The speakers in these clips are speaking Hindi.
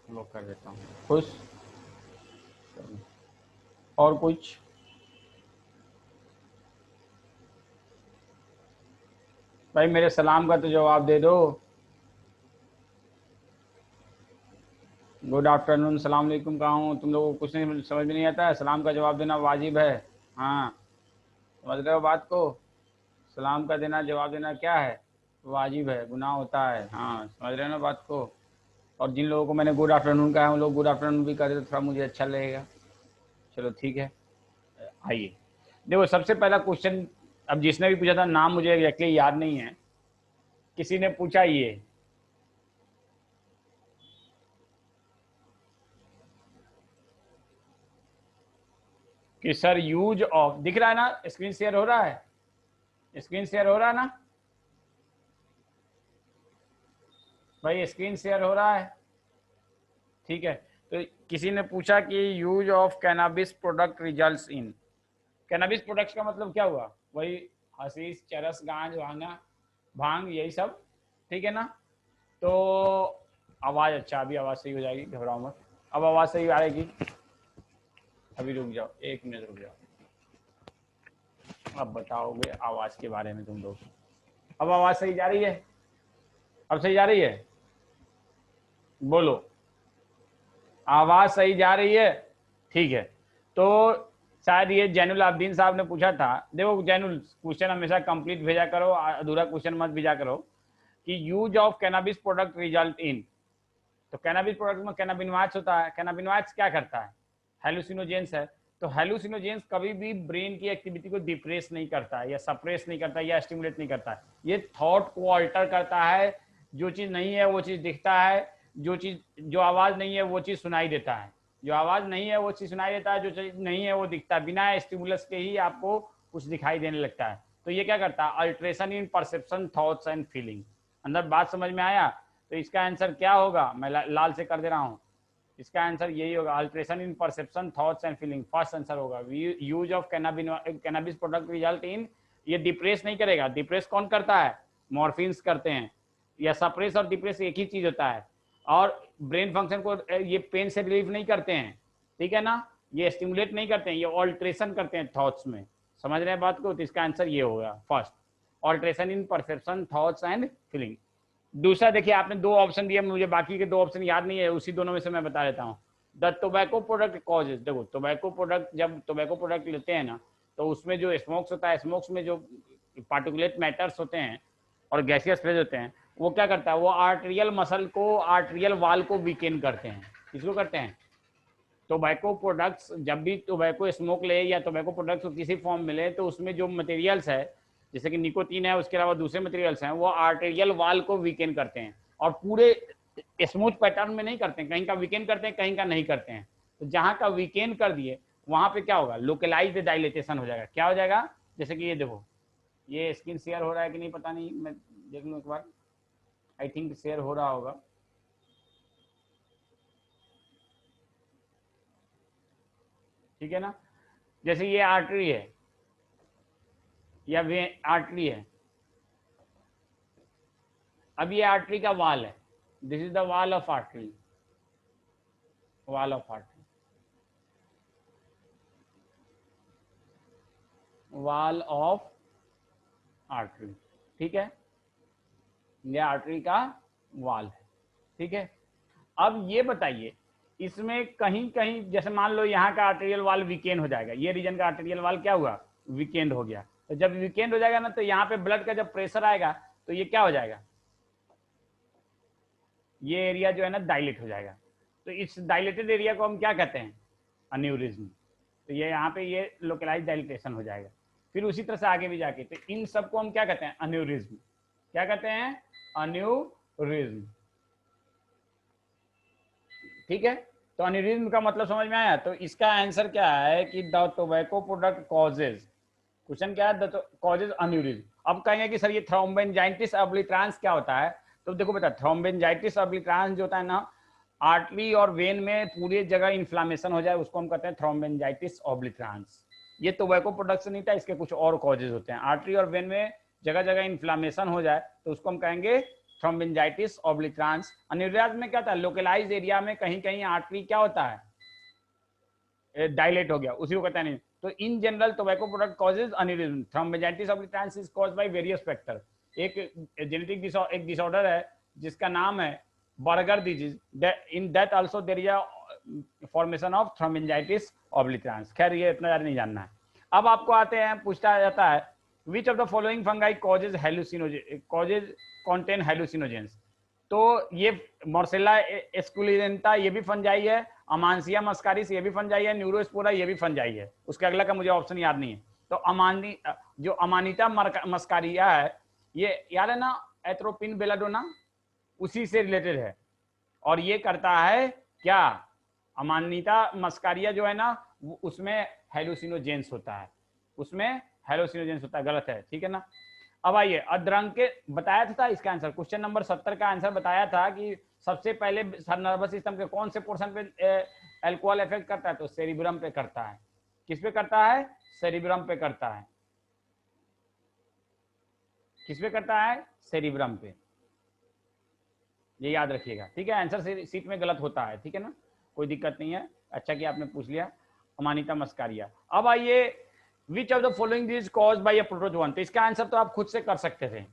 वो कर देता हूँ खुश। और कुछ? भाई मेरे सलाम का तो जवाब दे दो। गुड आफ्टरनून, सलाम अलैकुम कहा हूँ, तुम लोगों को कुछ नहीं समझ में नहीं आता है? सलाम का जवाब देना वाजिब है। हाँ, समझ रहे हो बात को? सलाम का देना जवाब देना क्या है? वाजिब है, गुनाह होता है। हाँ, समझ रहे हो ना बात को? और जिन लोगों को मैंने गुड आफ्टरनून कहा है उन लोग गुड आफ्टरनून भी कर दे तो थोड़ा मुझे अच्छा लगेगा। चलो ठीक है, आइए। देखो सबसे पहला क्वेश्चन, अब जिसने भी पूछा था नाम मुझे एग्जैक्टली याद नहीं है, किसी ने पूछा ये कि सर यूज ऑफ, दिख रहा है ना? स्क्रीन शेयर हो रहा है? स्क्रीन शेयर हो रहा है ना भाई? स्क्रीन शेयर हो रहा है? ठीक है। तो किसी ने पूछा कि use of cannabis product results in, cannabis products का मतलब क्या हुआ? वही हशीश, चरस, गांज, भांगा, भांग, यही सब। ठीक है ना? तो आवाज़, अच्छा अभी आवाज़ सही हो जाएगी, घबराओ मत। अब आवाज़ सही आ रहेगी। अभी रुक जाओ, 1 मिनट रुक जाओ। अब बताओगे आवाज़ के बारे में तुम लोग। अब आवाज़ सही जा रही है? अब सही जा रही है? बोलो, आवाज़ सही जा रही है? ठीक है। तो शायद ये जैनुल आबदीन साहब ने पूछा था। देखो जैनुल, क्वेश्चन हमेशा कंप्लीट भेजा करो, अधूरा क्वेश्चन मत भेजा करो। कि use of cannabis product result इन, तो कैनाबिस प्रोडक्ट में कैनाबिनॉइड्स होता है। कैनाबिनॉइड्स क्या करता है? हेलुसिनोजेंस है। तो हेलुसिनोजेंस कभी भी ब्रेन की एक्टिविटी को डिप्रेस नहीं करता है, या सप्रेस नहीं करता है, या स्टिमुलेट नहीं करता है। ये थॉट को अल्टर करता है। जो चीज़ नहीं है वो चीज़ दिखता है, जो चीज़, जो आवाज़ नहीं है वो चीज़ सुनाई देता है, जो आवाज़ नहीं है वो चीज़ सुनाई देता है, जो चीज़ नहीं है वो दिखता है। बिना स्टिमुलस के ही आपको कुछ दिखाई देने लगता है। तो ये क्या करता है? Alteration in perception, thoughts and feeling. अंदर बात समझ में आया? तो इसका आंसर क्या होगा? मैं लाल से कर दे रहा हूँ। इसका आंसर यही होगा, alteration in perception, thoughts and feeling. First answer होगा। Use of cannabis product result in, ये डिप्रेस नहीं करेगा। डिप्रेस कौन करता है? मॉर्फिन्स करते हैं। या सप्रेस और डिप्रेस एक ही चीज होता है। और ब्रेन फंक्शन को ये पेन से रिलीव नहीं करते हैं, ठीक है ना? ये स्टिमुलेट नहीं करते हैं, ये ऑल्ट्रेशन करते हैं थॉट्स में। समझ रहे हैं बात को? तो इसका आंसर ये होगा first, alteration in perception, thoughts and feeling. दूसरा देखिए, आपने 2 ऑप्शन दिए, मुझे बाकी के 2 ऑप्शन याद नहीं है, उसी दोनों में से मैं बता देता हूँ। द टोबैको प्रोडक्ट कॉजेज, देखो टोबैको प्रोडक्ट, जब टोबैको प्रोडक्ट लेते हैं ना, तो उसमें जो स्मोक्स होता है, स्मोक्स में जो पार्टिकुलेट मैटर्स होते हैं और गैसियस फेज होते हैं, वो क्या करता है? वो आर्टेरियल मसल को, आर्टेरियल वाल को वीकेन करते हैं। किसको करते हैं? टोबैको प्रोडक्ट्स, जब भी टोबैको स्मोक ले या टोबैको प्रोडक्ट्स को किसी फॉर्म में ले, तो उसमें जो मटेरियल्स है, जैसे कि निकोटीन है, उसके अलावा दूसरे मटेरियल्स हैं, वो आर्टेरियल वाल को वीकेन करते हैं। और पूरे स्मूथ पैटर्न में नहीं करते हैं, कहीं का वीकेन करते हैं, कहीं का नहीं करते हैं। तो जहाँ का वीकेन कर दिए वहाँ पे क्या होगा? लोकलाइज्ड डायलेटेशन हो जाएगा। क्या हो जाएगा? जैसे कि ये देखो, ये स्क्रीन शेयर हो रहा है कि नहीं पता नहीं, मैं देख लूँ एक बार। आई थिंक शेयर हो रहा होगा। ठीक है ना? जैसे ये आर्टरी है या वे आर्टरी है, अब ये आर्टरी का वाल है। This is the wall of artery, wall of artery, wall of artery. ठीक है, ये आर्टरी का वाल है। ठीक है। अब ये बताइए, इसमें कहीं कहीं, जैसे मान लो यहाँ का आर्टेरियल वाल वीकेंड हो जाएगा, ये रीजन का आर्टेरियल वाल क्या हुआ? वीकेंड हो गया। तो जब वीकेंड हो जाएगा ना, तो यहाँ पे ब्लड का जब प्रेशर आएगा, तो ये क्या हो जाएगा? ये एरिया जो है ना डायलेट हो जाएगा। तो इस डायलेटेड एरिया को हम क्या कहते हैं? अन्यूरिज्म। तो ये यहाँ पे ये लोकलाइज डायलिटेशन हो जाएगा। फिर उसी तरह से आगे भी जाके, तो इन सबको हम क्या कहते हैं? अन्यूरिज्म। क्या कहते हैं? अन्यूरिज्म। ठीक है। तो अन्यूरिज्म का मतलब समझ में आया? तो इसका आंसर क्या है कि the tobacco product causes, question क्या है? The causes aneurysm. अब कहेंगे कि सर ये थ्रोम्बेंजाइटिस ऑब्लिटरांस क्या होता है? तो देखो बेटा, थ्रोम्बेंजाइटिस ऑब्लिटरांस जो होता है ना, आर्टरी और वेन में पूरी जगह इन्फ्लामेशन हो जाए, उसको हम कहते हैं थ्रोम्बेंजाइटिस ऑब्लिटरांस। ये टोबैको प्रोडक्ट से नहीं था, इसके कुछ और कॉजेज होते हैं। आर्टरी और वेन में जगह जगह इन्फ्लामेशन हो जाए तो उसको हम कहेंगे थ्रोम्बोजाइटिस ऑब्लिटरांस। अनिर्याज में क्या था, लोकलाइज एरिया में कहीं कहीं आर्टरी क्या होता है, डायलेट हो गया, उसी को कहता नहीं। तो in general tobacco product causes aneurysm. Thromboangiitis obliterans is caused by various factor. एक जेनेटिक एक डिसऑर्डर है जिसका नाम है Buerger disease. In that also there is a formation of thromboangiitis obliterans. खैर ये इतना ज्यादा नहीं जानना है। अब आपको आते हैं, पूछता जाता है which of the following fungi causes hallucinogen, causes contain hallucinogens. तो ये मोर्सेला एस्कुलेंटा ये भी फंजाई है, अमांसिया मस्कारिस ये भी फंजाई है, न्यूरोस्पोरा ये भी फंजाई है। उसके अगला का मुझे ऑप्शन याद नहीं है। तो जो अमानिटा मस्कारिया है ये याद है ना, एथ्रोपिन बेलाडोना उसी से रिलेटेड है। और ये करता है क्या, अमानिटा मस्कारिया जो है ना उसमें हेलुसिनोजेंस होता है, उसमें हेलुसिनोजेंस होता है। गलत है, ठीक है ना। अब आइए अद्रंग के बताया था इसका आंसर, क्वेश्चन नंबर 70 का आंसर बताया था कि सबसे पहले नर्वस सिस्टम के कौन से पोर्शन पे अल्कोहल इफेक्ट करता है, तो सेरिब्रम पे करता है। किस पे करता है, सेरिब्रम पे करता है। किस पे करता है, सेरिब्रम पे, ये याद रखिएगा, ठीक है। आंसर सीट में गलत होता है, ठीक है ना, कोई दिक्कत नहीं है। अच्छा कि आपने पूछ लिया, अमानिटा मस्कारिया। अब आइए विच of the following disease caused by a protozoan. तो इसका आंसर तो आप खुद से कर सकते थे।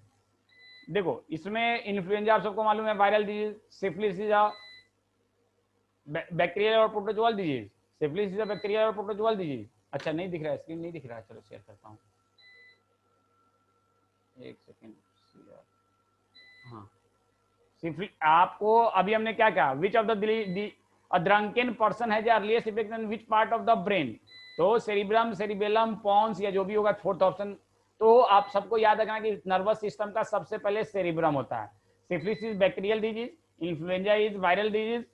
देखो इसमें इन्फ्लुएंजा आप सबको मालूम है, viral disease. Syphilis is a bacterial और protozoal disease. Syphilis is a bacterial और प्रोटोजोअल डिजीज। अच्छा नहीं दिख रहा है, स्क्रीन नहीं दिख रहा है, चलो शेयर करता हूँ, एक सेकेंड। हाँ, आपको अभी हमने क्या कहा, विच of the drunken person has earliest effect in which part of the brain. तो सेरिब्रम, सेरिबेलम, पॉन्स या जो भी होगा, फोर्थ ऑप्शन। तो आप सबको याद रखना कि नर्वस सिस्टम का सबसे पहले सेरिब्रम होता है। Syphilis is bacterial disease, influenza is viral disease.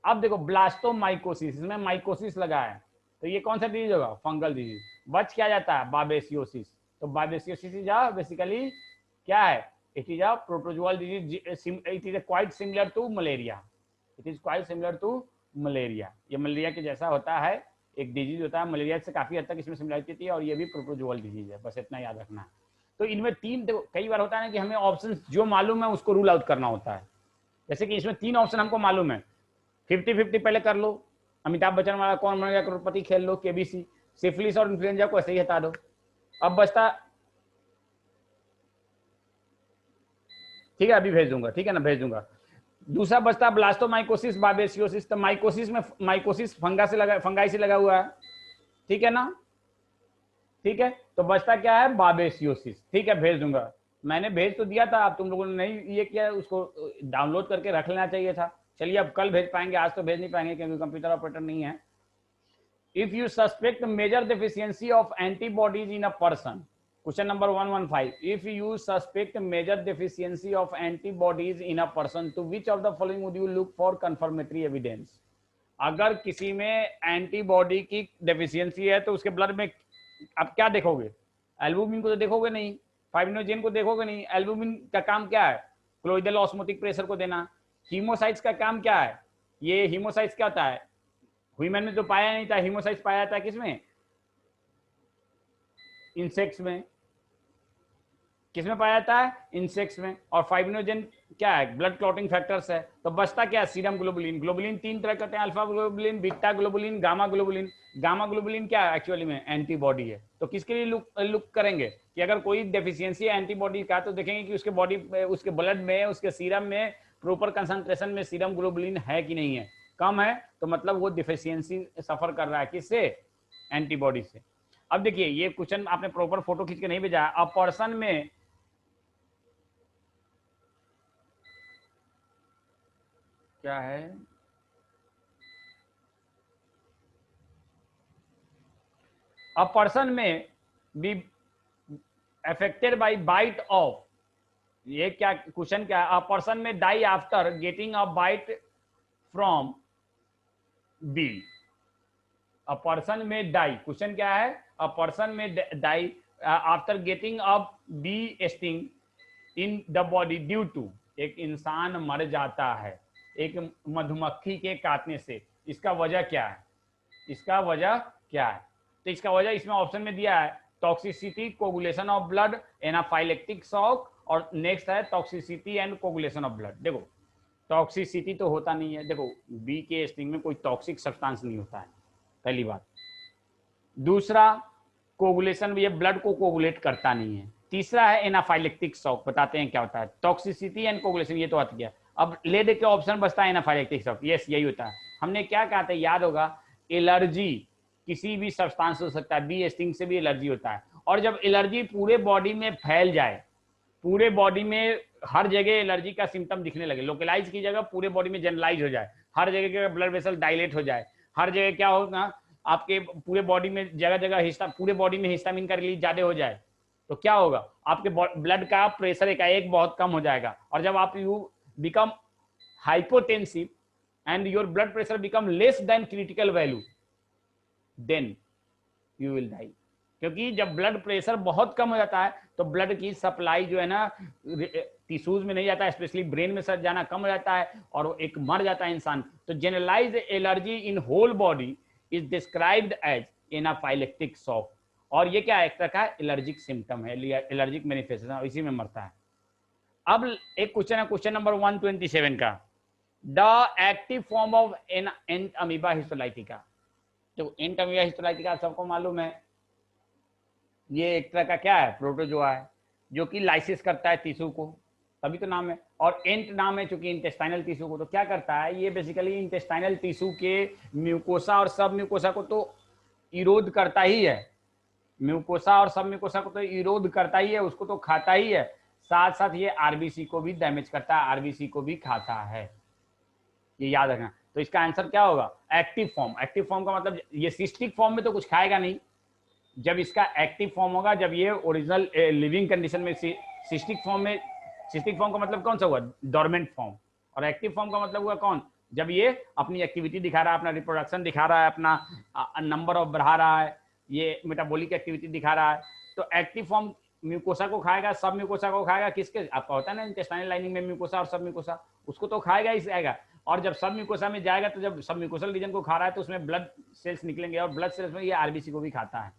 अब देखो ब्लास्टोमाइकोसिस, इसमें माइकोसिस लगा है, तो ये कौन सा डिजीज होगा, फंगल डिजीज। बच क्या जाता है, बाबेसियोसिस। तो बाबेसियोसिस इज बेसिकली क्या है, it is a protozoal disease. It is quite similar to malaria. It is quite similar to malaria. ये मलेरिया के जैसा होता है, एक डिजीज होता है, मलेरिया से काफी हद तक इसमें सिमिलरिटी थी, और ये भी प्रोटोजोअल डिजीज है, बस इतना याद रखना है। तो इनमें तीन, कई बार होता है ना कि हमें ऑप्शन जो मालूम है उसको रूल आउट करना होता है। जैसे कि इसमें तीन ऑप्शन हमको मालूम है, 50-50 पहले कर लो। अमिताभ बच्चन वाला कौन बनेगा करोड़पति खेल लो, केबीसी। सिफिलिस और इन्फ्लुएंजा को ऐसे ही हटा दो। अब बचता, ठीक है अभी भेज दूंगा, ठीक है ना, भेज दूंगा। दूसरा बचता ब्लास्टोमाइकोसिस, बाबेसियोसिस। तो माइकोसिस में, माइकोसिस फंगाई से लगा हुआ है, ठीक है ना, ठीक है। तो बचता क्या है, बाबेसियोसिस, ठीक है, भेज दूंगा। मैंने भेज तो दिया था, आप तुम लोगों ने नहीं ये किया, उसको डाउनलोड करके रख लेना चाहिए था। चलिए अब कल भेज पाएंगे, आज तो भेज नहीं पाएंगे क्योंकि कंप्यूटर ऑपरेटर नहीं है। If you suspect major deficiency of antibodies in a person, question number 115, if you suspect major deficiency of antibodies in a person, to which of the following would you look for confirmatory evidence। अगर किसी में एंटीबॉडी की डेफिशिएंसी है तो उसके ब्लड में आप क्या देखोगे, एल्बुमिन को तो देखोगे नहीं, फाइब्रिनोजेन को देखोगे नहीं। एल्बुमिन का काम क्या है, क्लोइडल ऑस्मोटिक प्रेशर को देना। हीमोसाइट्स का काम क्या है, ये हीमोसाइट्स क्या होता है, ह्यूमन में तो पाया नहीं था, हीमोसाइट्स पाया जाता है किसमें, इंसेक्ट्स में। किसमें पाया जाता है, इंसेक्ट्स में। और फाइब्रिनोजेन क्या है, ब्लड क्लॉटिंग फैक्टर्स है। तो बचता क्या है, सीरम ग्लोबुलिन। ग्लोबुलिन तीन तरह करते हैं, alpha globulin, beta globulin, gamma globulin. Gamma globulin क्या है, एक्चुअली में एंटीबॉडी है। तो किसके लिए लुक करेंगे कि अगर कोई डेफिशिएंसी है एंटीबॉडी का, तो देखेंगे कि उसके बॉडी, उसके ब्लड में, उसके सीरम में प्रॉपर कंसंट्रेशन में सीरम ग्लोबुलिन है कि नहीं है। कम है तो मतलब वो डिफिशियंसी सफर कर रहा है, किससे, एंटीबॉडी से। अब देखिए ये क्वेश्चन आपने प्रॉपर फोटो खींच के नहीं भेजा। अ पर्सन में क्या है, a person may be affected by bite of, ये क्या क्वेश्चन क्या है, a person may die after getting a bite from bee. A person may die, question क्या है, a person may die after getting a bee sting in the body due to, एक इंसान मर जाता है एक मधुमक्खी के काटने से। इसका वजह क्या है, इसका वजह क्या है। तो इसका वजह इसमें ऑप्शन में दिया है, toxicity, coagulation of blood, anaphylactic shock और नेक्स्ट है toxicity and coagulation of blood. देखो टॉक्सिसिटी तो होता नहीं है, देखो बी के स्ट्रिंग में कोई टॉक्सिक सब्सटेंस नहीं होता है, पहली बात। दूसरा, कोगुलेशन भी, ये ब्लड को कोगुलेट करता नहीं है। तीसरा है एनाफाइलेक्टिक शॉक, बताते हैं क्या होता है। टॉक्सिसिटी एंड कोगुलेशन ये तो हट गया, अब लेड के ऑप्शन बचता है एनाफाइलेक्टिक शॉक। यस यही होता है। हमने क्या कहा था याद होगा, एलर्जी किसी भी सब्सटेंस हो सकता है, बी स्टिंग से भी एलर्जी होता है। और जब एलर्जी पूरे बॉडी में फैल जाए, पूरे बॉडी में हर जगह एलर्जी का सिम्टम दिखने लगे, लोकलाइज की जगह पूरे बॉडी में जनरलाइज हो जाए, हर जगह के ब्लड वेसल डायलेट हो जाए, हर जगह क्या होगा आपके पूरे बॉडी में जगह जगह हिस्टा, पूरे बॉडी में हिस्टामिन का रिलीज ज्यादा हो जाए, तो क्या होगा, आपके ब्लड का प्रेशर एकाएक बहुत कम हो जाएगा। और जब आप you become hypotensive and your blood pressure become less than critical value, then you will die. क्योंकि जब ब्लड प्रेशर बहुत कम हो जाता है तो ब्लड की सप्लाई जो है ना टिश्यूज में नहीं जाता है, स्पेशली ब्रेन में सर जाना कम हो जाता है और एक मर जाता है इंसान। तो generalize allergy in whole body is described as anaphylactic shock, और ये क्या एक तरह का एलर्जिक सिम्टम है, एलर्जिक मैनिफेस्टेशन, इसी में मरता है। अब एक क्वेश्चन है, क्वेश्चन नंबर 127 का, the active form of ant amoeba histolytica. तो एंट अमीबा हिस्टोलाइटिका सबको मालूम है, ये एक तरह का क्या है, प्रोटोजोआ है जो कि लाइसिस करता है टिश्यू को, तभी तो नाम है। और एंट नाम है चूंकि इंटेस्टाइनल टिश्यू को, तो क्या करता है ये बेसिकली इंटेस्टाइनल टिश्यू के म्यूकोसा और सब म्यूकोसा को तो इरोध करता ही है, म्यूकोसा और सब म्यूकोसा को तो इरोध करता ही है, उसको तो खाता ही है, साथ साथ ये आरबीसी को भी डैमेज करता है, आरबीसी को भी खाता है, ये याद रखना। तो इसका आंसर क्या होगा, एक्टिव फॉर्म। एक्टिव फॉर्म का मतलब ये सिस्टिक फॉर्म में तो कुछ खाएगा नहीं, जब इसका एक्टिव फॉर्म होगा, जब ये ओरिजिनल लिविंग कंडीशन में सिस्टिक फॉर्म में, सिस्टिक फॉर्म का मतलब कौन सा हुआ, डोरमेंट फॉर्म, और एक्टिव फॉर्म का मतलब हुआ कौन, जब ये अपनी एक्टिविटी दिखा रहा है, अपना रिप्रोडक्शन दिखा रहा है, अपना नंबर ऑफ बढ़ा रहा है, ये मेटाबॉलिक एक्टिविटी दिखा रहा है। तो एक्टिव फॉर्म म्यूकोसा को खाएगा, सब म्यूकोसा को खाएगा, किसके, आपका होता है ना इंटेस्टाइनल लाइनिंग में म्यूकोसा और सब म्यूकोसा, उसको तो खाएगा ही जाएगा। और जब सब म्यूकोसा में जाएगा, तो जब सब म्यूकोसल रीजन को खा रहा है तो उसमें ब्लड सेल्स निकलेंगे, और ब्लड सेल्स में ये आरबीसी को भी खाता है।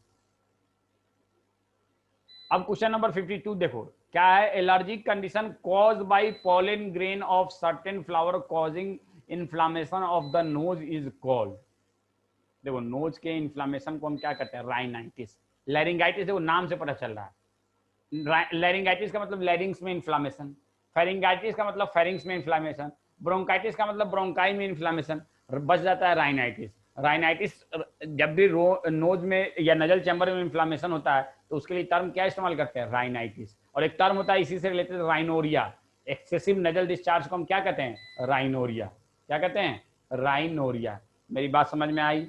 अब क्वेश्चन नंबर 52 देखो क्या है, allergic condition caused by pollen grain of certain flower causing inflammation of the nose is called. देखो नोज के इन्फ्लामेशन को हम क्या कहते हैं, राइनाइटिस। लैरिंगाइटिस देखो नाम से पता चल रहा है, लैरिंगाइटिस का मतलब लैरिंग्स में इन्फ्लामेशन, फेरिंगाइटिस का मतलब फेरिंग्स में इन्फ्लामेशन, ब्रोंकाइटिस का मतलब ब्रोंकाई में इन्फ्लामेशन, बच जाता है राइनाइटिस। राइनाइटिस जब भी नोज में या नजल चैम्बर में इन्फ्लामेशन होता है तो उसके लिए टर्म क्या इस्तेमाल करते हैं, राइनाइटिस। और एक टर्म होता है इसी से related, rhinorrhoea, excessive nasal discharge को हम क्या कहते हैं, राइनोरिया। क्या कहते हैं, राइनोरिया। मेरी बात समझ में आई।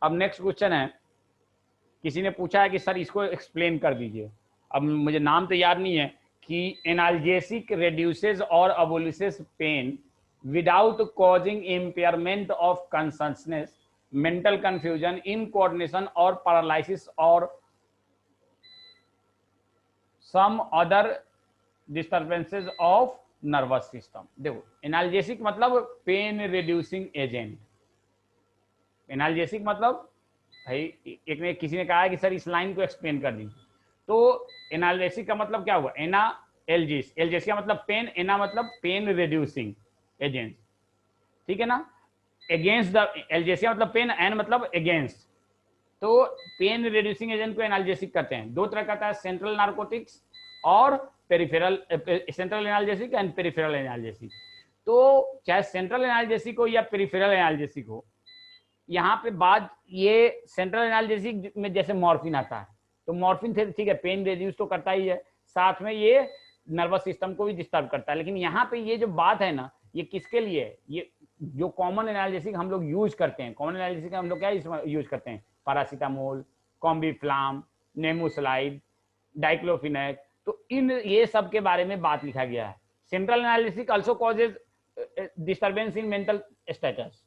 अब नेक्स्ट क्वेश्चन है, किसी ने पूछा है कि सर इसको एक्सप्लेन कर दीजिए। अब मुझे नाम तो याद नहीं है, कि एनाल्जेसिक रेड्यूसेस और abolishes pain without causing impairment of consciousness, mental confusion, incoordination और पैरालिसिस और some other disturbances of nervous system. देखो एनाल्जेसिक मतलब पेन रिड्यूसिंग एजेंट, एनाल्जेसिक मतलब भाई एक ने किसी ने कहा है कि सर इस लाइन को एक्सप्लेन कर दीजिए, तो एनाल्जेसिक का मतलब क्या हुआ, एना एलजिस, एलजिस का मतलब पेन, एना मतलब पेन रिड्यूसिंग एजेंट, ठीक है ना। अगेंस्ट द एल्जेसिया मतलब पेन, एन मतलब अगेंस्ट, तो पेन रिड्यूसिंग एजेंट को एनाल्जेसिक कहते हैं। दो तरह का आता है, सेंट्रल नार्कोटिक्स और peripheral, central analgesic and peripheral analgesic. तो चाहे सेंट्रल एनाल्जेसिक हो या पेरिफेरल एनाल्जेसिक हो, यहाँ पे बात ये सेंट्रल एनाल्जेसिक में जैसे मॉर्फिन आता है, तो मॉर्फिन ठीक है पेन रिड्यूस तो करता ही है, साथ में ये नर्वस सिस्टम को भी डिस्टर्ब करता है। लेकिन यहाँ पे ये जो बात है ना, ये किसके लिए है, ये जो कॉमन एनाल्जेसिक हम लोग यूज करते हैं, कॉमन एनाल्जेसिक हम लोग क्या यूज करते हैं, पैरासीटामोल, कॉम्बीफ्लाम, नेमोसलाइड, डाइक्लोफिनेक, तो इन ये सब के बारे में बात लिखा गया है। Central analgesic also causes disturbance in mental status,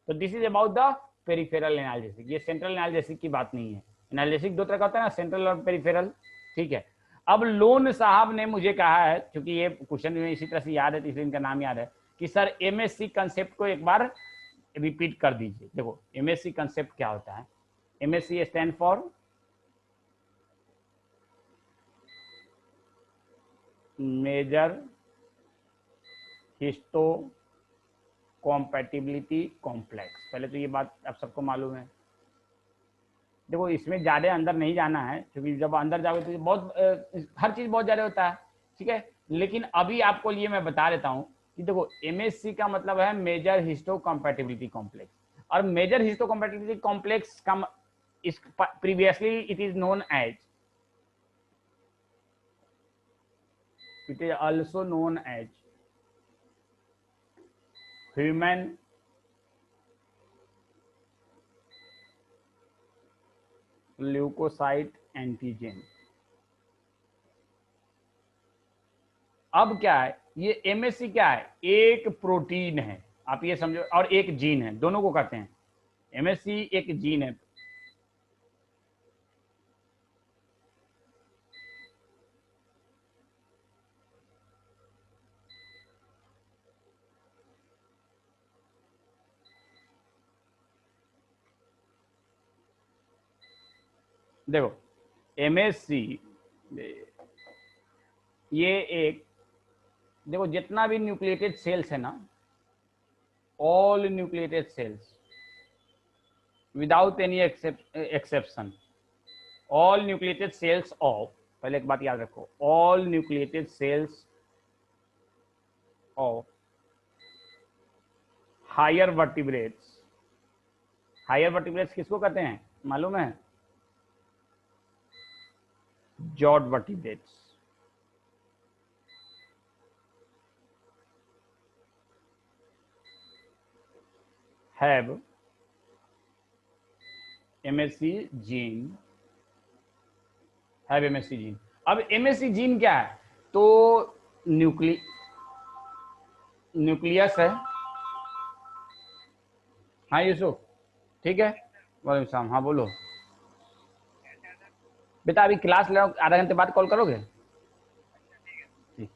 तो this is about the peripheral analgesic, ये सेंट्रल एनाल्जेसिक की बात नहीं है। एनाल्जेसिक दो तरह का होता है ना, सेंट्रल और पेरिफेरल, ठीक है। अब लोन साहब ने मुझे कहा है, क्योंकि ये क्वेश्चन में इसी तरह से याद है तो इसलिए इनका नाम याद है, कि सर एमएससी कंसेप्ट को एक बार रिपीट कर दीजिए। देखो एमएससी कंसेप्ट क्या होता है, MSC stand for major histocompatibility complex. पहले तो ये बात आप सबको मालूम है। देखो इसमें ज़्यादा अंदर नहीं जाना है, क्योंकि जब अंदर जाओगे तो बहुत हर चीज़ बहुत ज़्यादा होता है, ठीक है। लेकिन अभी आपको लिए मैं बता देता हूँ कि देखो एमएससी का मतलब है मेजर हिस्टो कॉम्पैटिबिलिटी कॉम्प्लेक्स, और मेजर हिस्टो कॉम्पैटिबिलिटी कॉम्प्लेक्स का इस previously it is known as, it is also known as human leukocyte antigen। अब क्या है, ये एमएससी क्या है, एक प्रोटीन है, आप ये समझो, और एक जीन है, दोनों को कहते हैं। एमएससी एक जीन है। देखो एमएससी ये एक, देखो जितना भी न्यूक्लिएटेड सेल्स है ना, all nucleated cells without any exception, all nucleated cells of, पहले एक बात याद रखो, all nucleated cells of higher vertebrates. Higher vertebrates किसको कहते हैं मालूम है, जॉट vertebrates. Have MSC gene, have MSC gene. अब एमएससी जीन क्या है, तो न्यूक्लियस है। हाँ यूसुफ, ठीक है, वालेकुम सलाम। हाँ बोलो बेटा, अभी क्लास ले, आधा घंटे बाद कॉल करोगे? ठीक।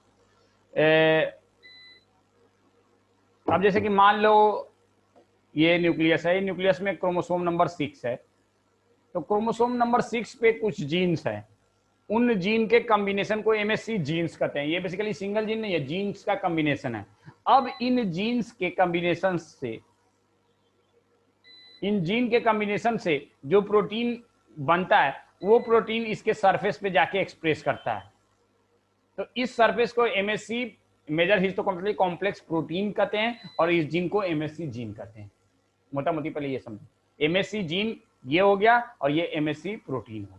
अब जैसे कि मान लो ये न्यूक्लियस है, न्यूक्लियस में क्रोमोसोम नंबर 6 है, तो क्रोमोसोम नंबर 6 पे कुछ जीन्स है, उन जीन के कॉम्बिनेशन को एमएससी जीन्स कहते हैं। ये बेसिकली सिंगल जीन नहीं है, जीन्स का कॉम्बिनेशन है। अब इन जीन्स के कॉम्बिनेशन से, इन जीन के कॉम्बिनेशन से जो प्रोटीन बनता है, वो प्रोटीन इसके सरफेस पे जाके एक्सप्रेस करता है। तो इस सरफेस को एमएससी मेजर हिस्टोकॉम्प्लेक्स कॉम्प्लेक्स प्रोटीन कहते हैं, और इस जीन को एमएससी जीन कहते हैं। मोटा मोटी पहले ये समझो, एमएससी जीन ये हो गया और ये एमएससी प्रोटीन हो गया।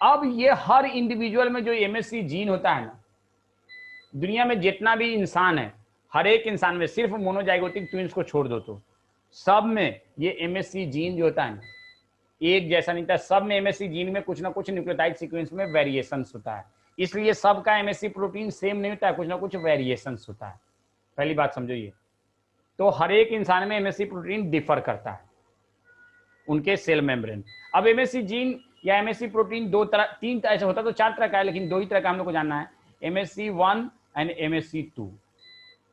अब ये हर इंडिविजुअल में जो एमएससी जीन होता है ना, दुनिया में जितना भी इंसान है, हर एक इंसान में, सिर्फ मोनोजाइगोटिक ट्विंस को छोड़ दो तो सब में ये एमएससी जीन जो होता है ना, एक जैसा नहीं था। सब में एमएससी जीन में कुछ ना कुछ न्यूक्लियोटाइड सीक्वेंस में वेरिएशंस होता है, इसलिए सबका एमएससी प्रोटीन सेम नहीं होता है, कुछ ना कुछ वेरिएशंस होता है। पहली बात समझो ये। तो हर एक इंसान में एमएससी प्रोटीन डिफर करता है उनके सेल मेम्ब्रेन। अब एमएससी जीन या एमएससी प्रोटीन दो तरह, तीन तरह से होता तो 4 तरह का है, लेकिन 2 ही तरह का हम लोग को जानना है, एमएससी 1 एंड एमएससी 2।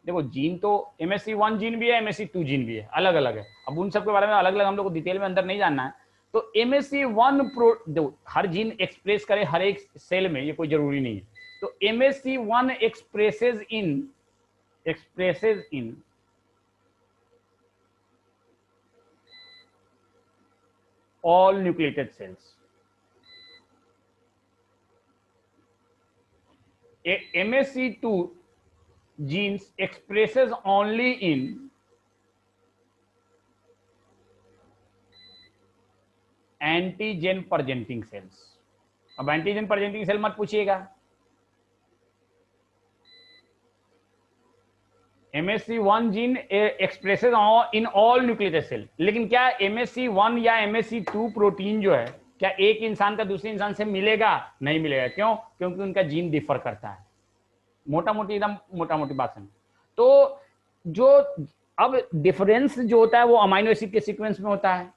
देखो जीन तो एमएससी 1 जीन भी है, एमएससी 2 जीन भी है, अलग अलग है। अब उन सब के बारे में अलग अलग हम लोग को डिटेल में अंदर नहीं जानना है। तो एमएससी 1 देखो हर जीन एक्सप्रेस करे हर एक सेल में, ये कोई जरूरी नहीं है। तो MSC 1 expresses in all nucleated cells. MSC2 genes expresses only in antigen presenting cells. अब एंटीजन प्रेजेंटिंग सेल मत पूछिएगा, MSC1 gene expresses in all nucleus cell. लेकिन क्या MSC1 या MSC2 प्रोटीन जो है, क्या एक इंसान का दूसरे इंसान से मिलेगा? नहीं मिलेगा। क्यों? क्योंकि उनका जीन डिफर करता है। मोटा मोटी एकदम मोटा मोटी बात समझ। तो जो अब डिफरेंस जो होता है वो अमाइनो एसिड के सीक्वेंस में होता है।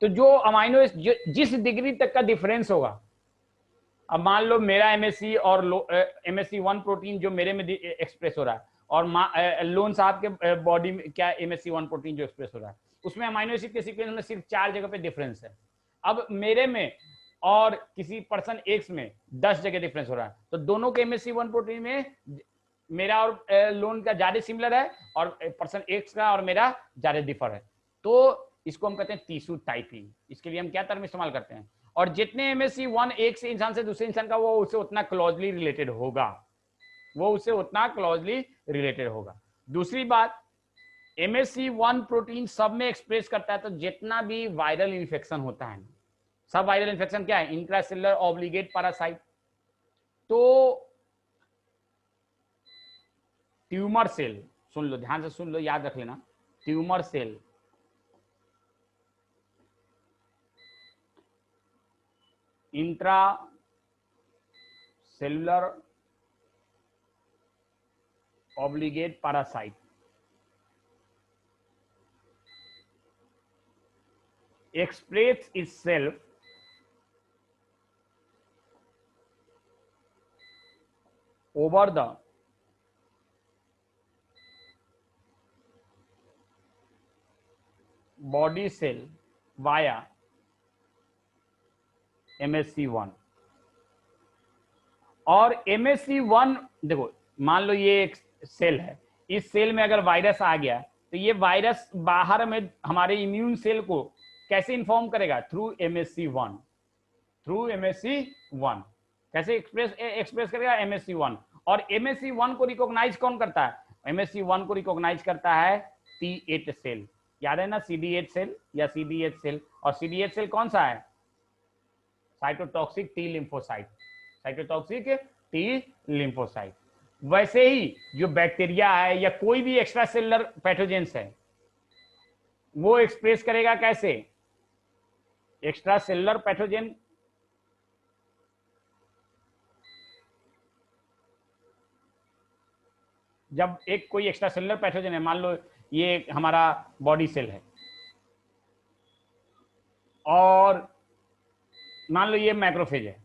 तो जो अमाइनो एसिड जिस डिग्री तक का डिफरेंस होगा, अब मान लो मेरा MSC और MSC1 प्रोटीन जो मेरे में एक्सप्रेस हो रहा है, और लोन साहब के बॉडी में क्या MSC1 प्रोटीन जो एक्सप्रेस हो रहा है, उसमें अमाइनो एसिड के सीक्वेंस में सिर्फ 4 जगह पे डिफरेंस है। अब मेरे में और किसी पर्सन एक्स में 10 जगह डिफरेंस हो रहा है, तो दोनों के MSC1 प्रोटीन में मेरा और लोन का ज्यादा सिमिलर है और पर्सन एक्स का और मेरा ज्यादा डिफर है, तो इसको हम कहते हैं टिश्यू टाइपिंग। इसके लिए हम क्या टर्म इस्तेमाल करते हैं, और जितने MSC1 एक से इंसान से दूसरे इंसान का, वो उससे उतना क्लोजली रिलेटेड होगा, वो उससे उतना क्लोजली रिलेटेड होगा। दूसरी बात, MSC1 प्रोटीन सब में एक्सप्रेस करता है, तो जितना भी वायरल इन्फेक्शन होता है, सब वायरल इन्फेक्शन क्या है, इंट्रासेलुलर ऑब्लिगेट पैरासाइट। तो ट्यूमर सेल, सुन लो, ध्यान से सुन लो, याद रख लेना, tumour cell, intracellular obligate parasite, express itself over the body cell via MSC1। और MSC1 देखो, मान लो ये एक सेल है, इस सेल में अगर वायरस आ गया तो ये वायरस बाहर में हमारे इम्यून सेल को कैसे इन्फॉर्म करेगा, थ्रू MSC1, थ्रू MSC1 कैसे एक्सप्रेस करेगा, MSC1। और MSC1 को रिकॉग्नाइज कौन करता है, MSC1 को रिकॉग्नाइज करता है T8 सेल, याद है ना, CD8 सेल या CD8 सेल। और CD8 सेल कौन सा है, cytotoxic T lymphocyte, cytotoxic T lymphocyte. वैसे ही जो बैक्टीरिया है या कोई भी एक्स्ट्रा सेलुलर पैथोजेंस है, वो एक्सप्रेस करेगा कैसे, एक्स्ट्रा सेलुलर पैथोजेन, जब एक कोई एक्स्ट्रा सेलुलर पैथोजेन है, मान लो ये हमारा बॉडी सेल है और मान लो ये मैक्रोफेज है,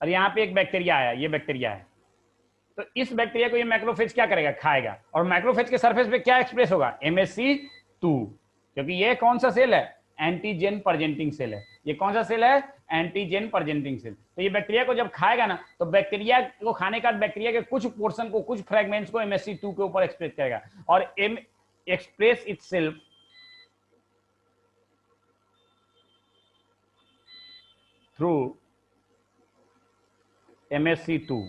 और यहां पे एक बैक्टीरिया आया, ये बैक्टीरिया है, तो इस बैक्टीरिया को ये मैक्रोफेज क्या करेगा, खाएगा। और मैक्रोफेज के सरफेस पे क्या एक्सप्रेस होगा, MSC2, क्योंकि ये कौन सा सेल है, एंटीजेन प्रेजेंटिंग सेल है। ये कौन सा सेल है, एंटीजेन प्रेजेंटिंग सेल। तो ये बैक्टीरिया को जब खाएगा ना, तो बैक्टीरिया को खाने का बैक्टीरिया के कुछ पोर्शन को, कुछ फ्रेगमेंट्स को MSC2 के ऊपर एक्सप्रेस करेगा, और एक्सप्रेस इटसेल्फ थ्रू MSC2।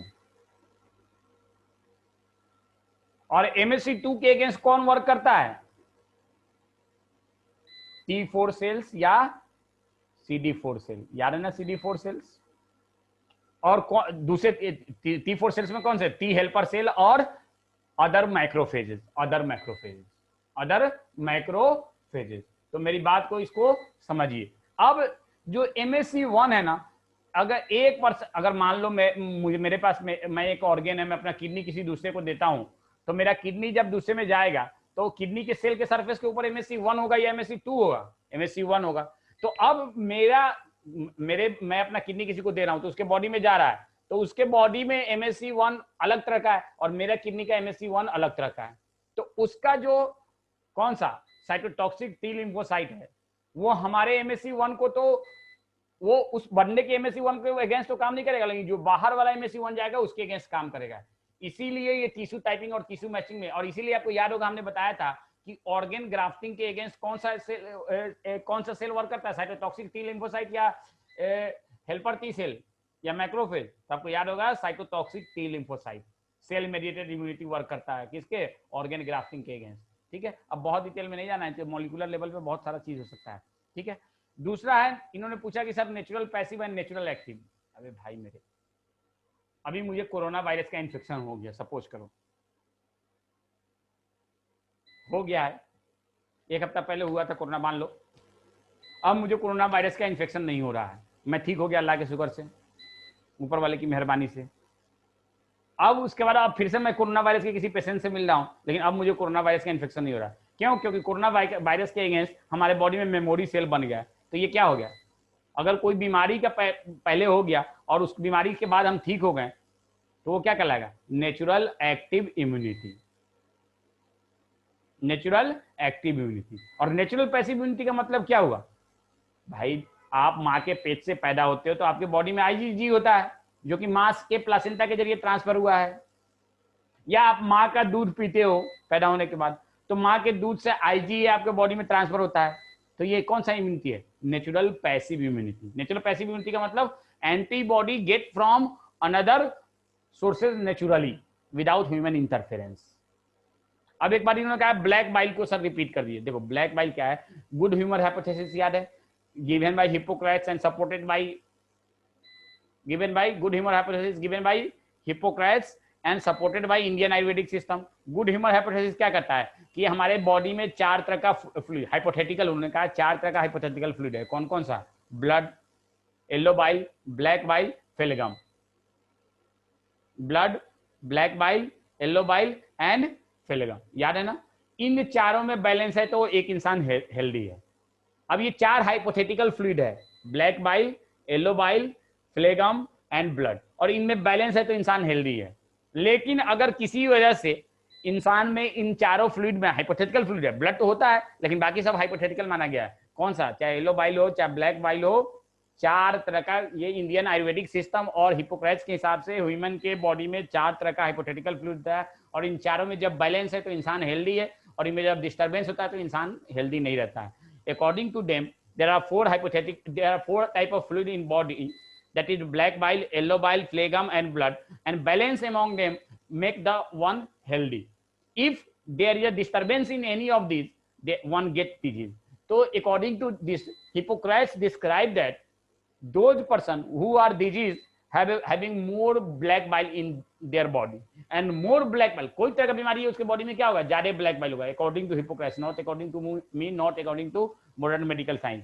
और MSC2 के अगेंस्ट कौन वर्क करता है, T4 सेल्स या CD4 सेल, याद है ना, CD4 सेल्स। और दूसरे T4 सेल्स में कौन से, T हेल्पर सेल और other macrophages, other macrophages, other macrophages. तो मेरी बात को इसको समझिए। अब जो MSC1 है ना, अगर एक पर्सन, अगर मान लो मेरे पास मैं एक ऑर्गेन है, मैं अपना किडनी किसी दूसरे को देता हूं, तो मेरा किडनी जब दूसरे में जाएगा तो किडनी के सेल के सरफेस के ऊपर MSC1 होगा या MSC2 होगा, MSC1 होगा। तो अब मैं अपना किडनी किसी को दे रहा हूं, तो उसके बॉडी में जा रहा है, तो उसके बॉडी में MSC1 अलग तरह का है और मेरा किडनी का MSC1 अलग तरह का है। तो उसका जो कौन सा साइटोटॉक्सिक टी लिम्फोसाइट है, वो हमारे MSC1 को, तो वो उस बनने के MSC1 के अगेंस्ट तो काम नहीं करेगा, लेकिन जो बाहर वाला MSC1 जाएगा उसके अगेंस्ट काम करेगा। इसीलिए ये टिश्यू टाइपिंग और टिश्यू मैचिंग में, और इसीलिए आपको याद होगा हमने बताया था कि ऑर्गन ग्राफ्टिंग के अगेंस्ट कौन सा सेल वर्क करता है, साइटोटॉक्सिक टी लिम्फोसाइट या हेल्पर टी सेल या मैक्रोफेज। तो आपको याद होगा cytotoxic T lymphocyte, cell mediated immunity work करता है किसके, ऑर्गन ग्राफ्टिंग के अगेंस्ट। ठीक है, अब बहुत डिटेल में नहीं जाना है, तो मॉलिक्यूलर लेवल पे बहुत सारा चीज हो सकता है। ठीक है, दूसरा है, इन्होंने पूछा कि sir natural passive and natural active. अबे भाई मेरे, अभी मुझे कोरोना वायरस का इन्फेक्शन हो गया, सपोज करो हो गया है, एक हफ्ता पहले हुआ था कोरोना मान लो, अब मुझे कोरोना वायरस का इन्फेक्शन नहीं हो रहा है, मैं ठीक हो गया अल्लाह के शुक्र से, ऊपर वाले की मेहरबानी से। अब उसके बाद अब फिर से मैं कोरोना वायरस के किसी पेशेंट से मिल रहा हूं, लेकिन अब मुझे कोरोना वायरस का इन्फेक्शन नहीं हो रहा। क्यों, क्योंकि कोरोना वायरस के अगेंस्ट हमारे बॉडी में मेमोरी सेल बन गया। तो ये क्या हो गया, अगर कोई बीमारी का पहले हो गया और उस बीमारी के बाद हम ठीक हो गए, तो वो क्या कहलाएगा, natural active immunity, natural active immunity. और नेचुरल पैसिव इम्यूनिटी का मतलब क्या हुआ, भाई आप माँ के पेट से पैदा होते हो तो आपके बॉडी में आईजीजी होता है, जो कि माँ के प्लासेंटा के जरिए ट्रांसफर हुआ है। या आप माँ का दूध पीते हो पैदा होने के बाद, तो माँ के दूध से आईजी आपके बॉडी में ट्रांसफर होता है। तो ये कौन सा इम्यूनिटी है? Natural passive immunity. Natural passive immunity का मतलब antibody get from another sources naturally without human interference. अब एक बार इन्होंने कहा ब्लैक बाइल को सर रिपीट कर दिए। देखो ब्लैक बाइल क्या है? गुड ह्यूमर हाइपोथेसिस याद है, given by Hippocrates and supported by good humour hypothesis given by Hippocrates and supported by Indian Ayurvedic system. Good humour hypothesis क्या करता है कि हमारे बॉडी में 4 तरह का फ्लूइड, हाइपोथेटिकल उन्होंने कहा 4 तरह का हाइपोथेटिकल फ्लूइड है। कौन कौन सा? Blood, yellow bile, black bile, phlegm. Blood, black bile, yellow bile and phlegm, याद है ना? इन चारों में बैलेंस है तो एक इंसान हेल्दी है। अब ये 4 हाइपोथेटिकल फ्लूइड है, black bile, yellow bile, phlegm and blood, और इनमें बैलेंस है तो इंसान हेल्दी है। लेकिन अगर किसी वजह से इंसान में इन चारों फ्लूइड में, हाइपोथेटिकल फ्लूइड है, ब्लड तो होता है लेकिन बाकी सब हाइपोथेटिकल माना गया है। कौन सा? चाहे येलो बाइल हो, चाहे ब्लैक बाइल हो, 4 तरह का, ये इंडियन आयुर्वेदिक सिस्टम और हिप्पोक्रेट्स के हिसाब से ह्यूमन के बॉडी में 4 तरह का हाइपोथेटिकल फ्लूइड है, और इन चारों में जब बैलेंस है तो इंसान हेल्दी है, और इनमें जब डिस्टर्बेंस होता है तो इंसान हेल्दी नहीं रहता है। According to them there are 4 type of fluid in body, that is black bile, yellow bile, phlegm and blood, and balance among them make the one healthy. If there is a disturbance in any of these, one gets disease. So according to this, Hippocrates described that those person who are diseased having more black bile in their body, and more black bile, कोई तरह का बीमारी है उसके बॉडी में क्या होगा? ज्यादा ब्लैक बाइल होगा, according to Hippocrates, not according to me, not according to modern medical science.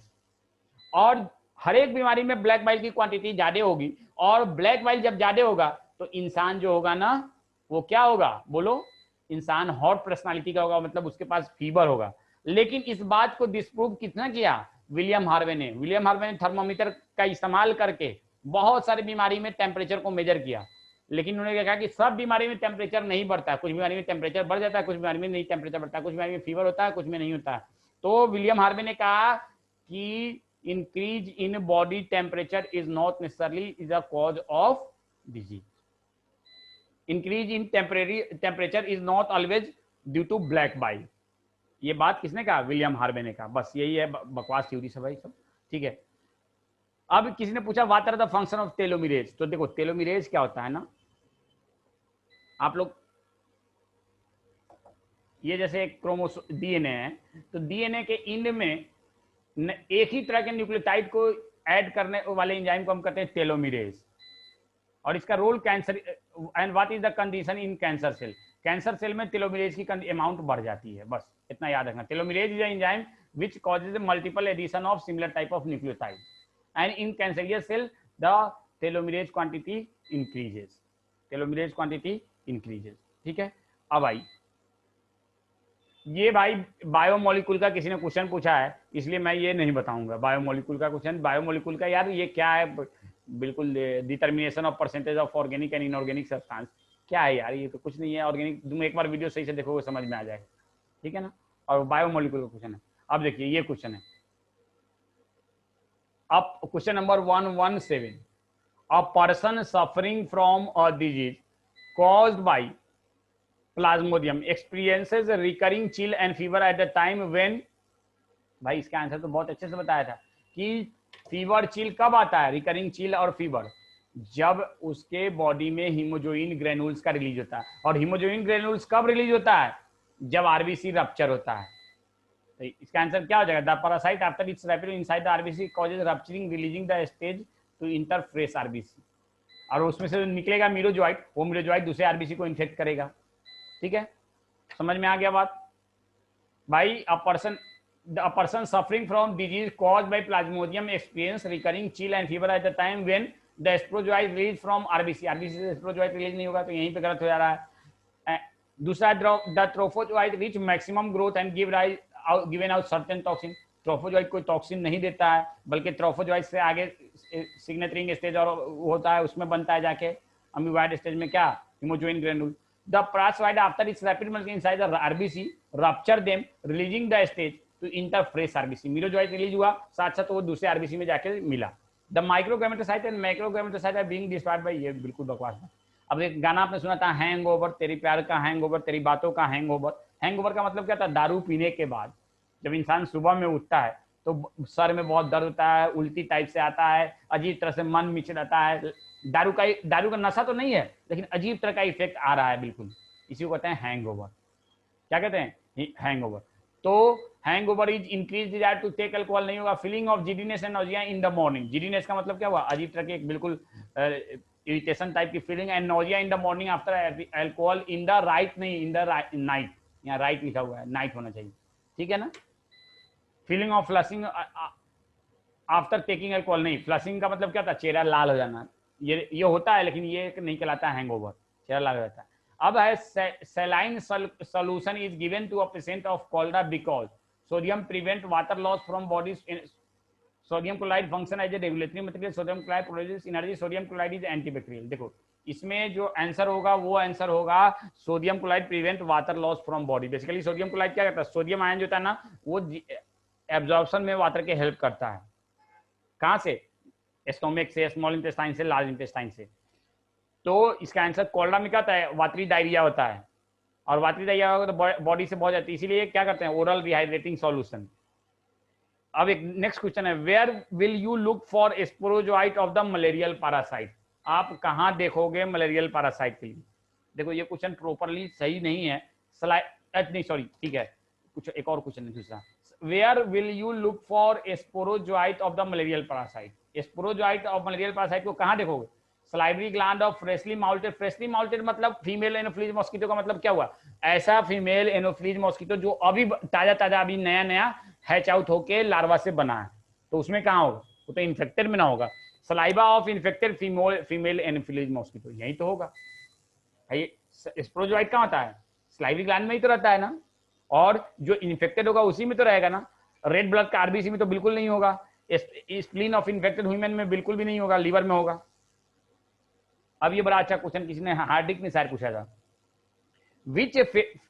और हर एक बीमारी में ब्लैक बाइल की क्वांटिटी ज्यादा होगी, और ब्लैक बाइल जब ज्यादा होगा तो इंसान जो होगा ना, वो क्या होगा? बोलो। इंसान हॉट पर्सनालिटी का होगा, मतलब उसके पास फीवर होगा। लेकिन इस बात को डिस्प्रूव कितना किया? विलियम हार्वे ने। विलियम हार्वे ने थर्मोमीटर का इस्तेमाल करके बहुत सारी बीमारी में टेम्परेचर को मेजर किया, लेकिन उन्होंने कहा कि सब बीमारी में टेम्परेचर नहीं बढ़ता है, कुछ बीमारी में टेम्परेचर बढ़ जाता है, कुछ बीमारी में नहीं टेम्परेचर बढ़ता है, कुछ बीमारी में फीवर होता है, कुछ में नहीं होता है। तो विलियम हार्वे ने कहा कि increase in body temperature is not necessarily is a cause of disease. Increase in temperature is not always due to black bile. ये बात किसने कहा? विलियम हार्वे ने कहा। बस यही है, बकवास थ्योरी सब भाई सब, ठीक है। अब किसी ने पूछा what are the function of telomerase. तो देखो टेलोमेरेज क्या होता है ना, आप लोग, ये जैसे क्रोमोसोम डीएनए है, तो डीएनए के इंड में एक ही तरह के न्यूक्लियोटाइड को ऐड करने वाले एंजाइम को हम कहते हैं टेलोमेरेज, और इसका role cancer. And what is the condition in cancer cell? Cancer cell में टेलोमेरेज की अमाउंट बढ़ जाती है, बस इतना याद रखना। Telomerase is enzyme which causes multiple addition of similar type of nucleotide, and in cancerous cell the telomerase quantity increases. Telomerase quantity increases, ठीक है। अब आई ये भाई बायोमोलिकुल का किसी ने क्वेश्चन पूछा है, इसलिए मैं ये नहीं बताऊंगा बायोमोलिकुल का क्वेश्चन। बायोमोलिकुल का यार ये क्या है? बिल्कुल determination of percentage of organic and inorganic substance, क्या है यार? ये तो कुछ नहीं है। ऑर्गेनिक तुम एक बार वीडियो सही से देखोगे समझ में आ जाएगा, ठीक है ना। और बायोमोलिकुल का क्वेश्चन है। अब देखिए ये क्वेश्चन है, अब question number 117, a person suffering from a disease caused by Plasmodium experiences recurring chill and fever at the time when. भाई इसका आंसर तो बहुत अच्छे से बताया था कि फीवर चिल कब आता है, रिकरिंग चिल और फीवर, जब उसके बॉडी में हीमोजोइन ग्रेनुल्स का रिलीज होता है। और हीमोजोइन ग्रेनुल्स कब रिलीज होता है? जब आरबीसी रप्चर होता है। तो इसका आंसर क्या हो जाएगा? The parasite after its rapid inside the RBC causes rupturing releasing the stage to enter fresh RBC, और उसमें से निकलेगा मीरोजोइट, वो मीरोजोइट दूसरे आरबीसी को इन्फेक्ट करेगा, ठीक है। समझ में आ गया बात भाई? अ person suffering from disease caused by plasmodium experience recurring chill and fever at the time when the sporozoite released from RBC से sporozoite रिलीज नहीं होगा, तो यहीं पे गलत हो जा रहा है। दूसरा, the trophozoite reach maximum growth and given out certain toxin। Trophozoite कोई टॉक्सिन नहीं देता है, बल्कि ट्रोफोजोइट से आगे सिग्नेचरिंग स्टेज और होता है, उसमें बनता है जाके अमीबॉइड स्टेज में क्या? Hemozoin granule. The plasmoid after its rapid multiplication inside the RBC rupture them, releasing the stage to enter fresh RBC, merozoite release हुआ, साथ साथ वो दूसरे आरबीसी में जाके मिला। The microgametocyte and macrogametocyte are being destroyed by, ये बिल्कुल बकवास है। अब एक गाना आपने सुना था, हैंगओवर, तेरी प्यार का हैंगओवर, तेरी बातों का हैंगओवर। हैंगओवर का मतलब क्या था? दारू पीने के बाद जब इंसान सुबह में उठता है तो सर में बहुत दर्द होता है, उल्टी टाइप से आता है, अजीब तरह से मन मिचलाता है। दारू का नशा तो नहीं है, लेकिन अजीब तरह का इफेक्ट आ रहा है बिल्कुल, इसी को कहते हैं हैंगओवर। क्या कहते हैं? हैंगओवर। तो hangover is increase desire to take alcohol नहीं होगा। Feeling of giddiness and nausea in the morning, giddiness का मतलब क्या हुआ? अजीब तरह की एक बिल्कुल इरिटेशन टाइप की feeling, and nausea in the morning after alcohol in the right, नहीं इन द नाइट, यहाँ राइट लिखा हुआ है, नाइट होना चाहिए, ठीक है ना। Feeling of flushing after taking alcohol, नहीं, फ्लशिंग का मतलब क्या था? चेहरा लाल हो जाना, ये होता है, लेकिन ये नहीं कहलाता हैंगओवर, चेहरा लाल हो जाता है। अब है saline solution is given to a patient of cholera because sodium prevent water loss from body's sodium chloride function as a regulatory material, sodium chloride produces energy, sodium chloride is antibacterial। देखो इसमें जो आंसर होगा वो आंसर होगा sodium chloride prevent water loss from body. Basically sodium chloride क्या करता है? सोडियम आयन जो होता है ना, वो एब्जॉर्प्शन में वाटर के हेल्प करता है। कहां से? स्टोमक से, स्मॉल इंटेस्टाइन से, लार्ज इंटेस्टाइन से। तो इसका आंसर कोल्डा में क्या होता है? वाटरी डायरिया होता है, और वाटरी डायरिया होगा तो बॉडी से बहुत जाती है, इसीलिए क्या करते हैं? Oral rehydrating solution. अब एक नेक्स्ट क्वेश्चन है, where will you look for sporozoite of the malarial parasite? आप कहां देखोगे मलेरियल पैरासाइट के लिए? देखो ये क्वेश्चन प्रॉपरली सही नहीं है, स्लाइड नहीं, सॉरी, ठीक है, कुछ एक और क्वेश्चन है दूसरा। Where will you look for sporozoite of the malarial parasite? Sporozoite of malarial parasite को कहां देखोगे? Salivary gland of freshly moulted, freshly moulted मतलब फीमेल एनोफ्लीज मॉस्किटो का मतलब क्या हुआ? ऐसा फीमेल एनोफ्लीज मॉस्किटो जो अभी ताजा ताजा अभी नया नया हैच आउट होके लार्वा से बना है, तो उसमें कहाँ होगा? वो तो इन्फेक्टेड में ना होगा। Saliva of infected female Anopheles mosquito, यही तो होगा। स्पोरोजोइट कहाँ होता है? सलाइवरी ग्लैंड में ही तो रहता है ना, और जो इन्फेक्टेड होगा उसी में तो रहेगा ना। रेड ब्लड का आरबीसी में तो बिल्कुल नहीं होगा, स्प्लीन ऑफ इन्फेक्टेड ह्यूमन में बिल्कुल भी नहीं होगा, लीवर में होगा। अब ये बड़ा अच्छा क्वेश्चन किसी ने हार्दिक ने शायद पूछा था, which